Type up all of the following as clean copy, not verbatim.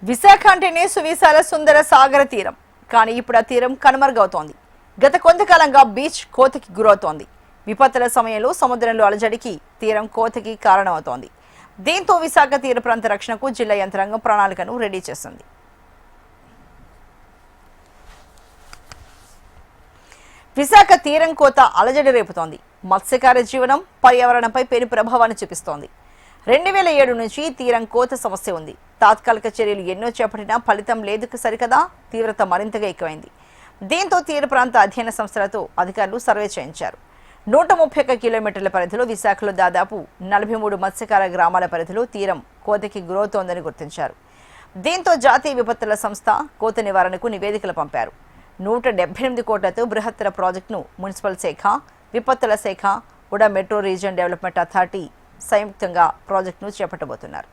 విశాఖ అంటేనే సువిశాల సుందర సాగర తీరం. కానీ ఇప్పుడు ఆ తీరం కనుమరుగవుతోంది. గత కొంతకాలంగా బీచ్ కోతకి గురవుతోంది. విపత్తుల సమయంలో సముద్రంలో అలజడికి తీరం కోతకి కారణమవుతోంది. దీంతో విశాఖ తీర ప్రాంత రక్షణకు జిల్లా యంత్రాంగం ప్రణాళికను రెడీ చేస్తుంది. విశాఖ తీరం కోత అలజడి రేపుతోంది. మత్స్యకార జీవనం, పర్యావరణంపై పెను ప్రభావాన్ని చూపిస్తోంది. 2007 నుంచి తీరం కోత సమస్య ఉంది. తాత్కాలిక చర్యలు ఎన్నో చేపట్టినా ఫలితం లేదు సరికదా, తీవ్రత మరింతగా ఎక్కువైంది. దీంతో తీర ప్రాంత అధ్యయన సంస్థలతో అధికారులు సర్వే చేయించారు. 131 కిలోమీటర్ల పరిధిలో విశాఖలో దాదాపు 43 మత్స్యకార గ్రామాల పరిధిలో తీరం కోతకి గురవుతోందని గుర్తించారు. దీంతో జాతీయ విపత్తుల సంస్థ కోత నివారణకు నివేదికలు పంపారు. 178 కోట్లతో బృహత్తర ప్రాజెక్టును మున్సిపల్ శాఖ, విపత్తుల శాఖ, ఉడా మెట్రో రీజియన్ డెవలప్మెంట్ అథారిటీ సంయుక్తంగా ప్రాజెక్టును చేపట్టబోతున్నారు.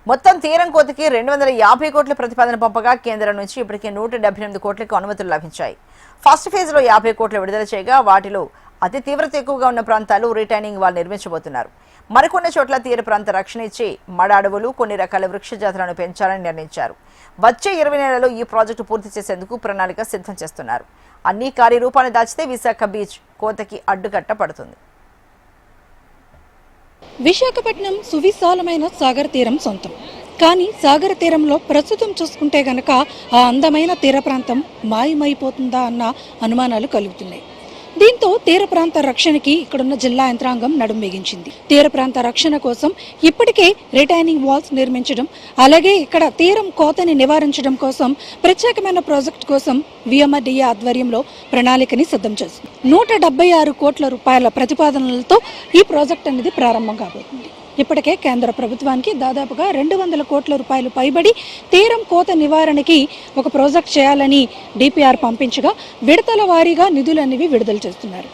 మొత్తం తీరం కోతకి 250 కోట్ల ప్రతిపాదన పంపగా కేంద్రం నుంచి ఇప్పటికే 178 కోట్లకు అనుమతులు లభించాయి. ఫస్ట్ ఫేజ్ లో 50 కోట్లు విడుదల చేయగా వాటిలో అతి తీవ్రత ఎక్కువగా ఉన్న ప్రాంతాలు రిటైనింగ్ వాల్ నిర్మించబోతున్నారు. మరికొన్ని చోట్ల తీర ప్రాంత రక్షణ ఇచ్చి మడ అడవులు, కొన్ని రకాల వృక్ష జాతులను పెంచాలని నిర్ణయించారు. వచ్చే 20 నెలల్లో ఈ ప్రాజెక్టు పూర్తి చేసేందుకు ప్రణాళిక సిద్ధం చేస్తున్నారు. అన్ని కార్యరూపాన్ని దాచితే విశాఖ బీచ్ కోతకి అడ్డుకట్ట పడుతుంది. విశాఖపట్నం సువిశాలమైన సాగర తీరం సొంతం. కానీ సాగర తీరంలో ప్రస్తుతం చూసుకుంటే గనక ఆ అందమైన తీర ప్రాంతం మాయమైపోతుందా అన్న అనుమానాలు కలుగుతున్నాయి. దీంతో తీర ప్రాంత రక్షణకి ఇక్కడున్న జిల్లా యంత్రాంగం నడుం బిగించింది. తీర ప్రాంత రక్షణ కోసం ఇప్పటికే రిటైనింగ్ వాల్స్ నిర్మించడం, అలాగే ఇక్కడ తీరం కోతని నివారించడం కోసం ప్రత్యేకమైన ప్రాజెక్టు కోసం విఎంఆర్డీఏ ఆధ్వర్యంలో ప్రణాళికని సిద్ధం చేస్తుంది. 176 కోట్ల రూపాయల ప్రతిపాదనలతో ఈ ప్రాజెక్ట్ అనేది ప్రారంభం కాబోతుంది. ఇప్పటికే కేంద్ర ప్రభుత్వానికి దాదాపుగా 200 కోట్ల రూపాయలు పైబడి తీరం కోత నివారణకి ఒక ప్రాజెక్ట్ చేయాలని డిపిఆర్ పంపించగా విడతల వారీగా నిధులనేవి విడుదల చేస్తున్నారు.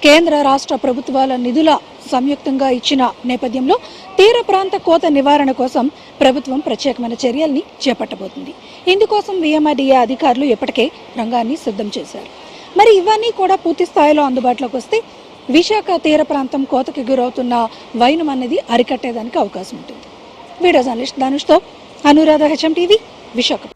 కేంద్ర రాష్ట్ర ప్రభుత్వాల నిధుల సంయుక్తంగా ఇచ్చిన నేపథ్యంలో తీర ప్రాంత కోత నివారణ కోసం ప్రభుత్వం ప్రత్యేకమైన చర్యల్ని చేపట్టబోతుంది. ఇందుకోసం విఎంఆర్డీఏ అధికారులు ఇప్పటికే రంగాన్ని సిద్ధం చేశారు. మరి ఇవన్నీ కూడా పూర్తి స్థాయిలో అందుబాటులోకి వస్తే విశాఖ తీర ప్రాంతం కోతకి గురవుతున్న వైనం అనేది అరికట్టేదానికి అవకాశం ఉంటుంది. వీడియో జర్నలిస్ట్ ధనుష్తో అనురాధ, HM టీవీ, విశాఖ.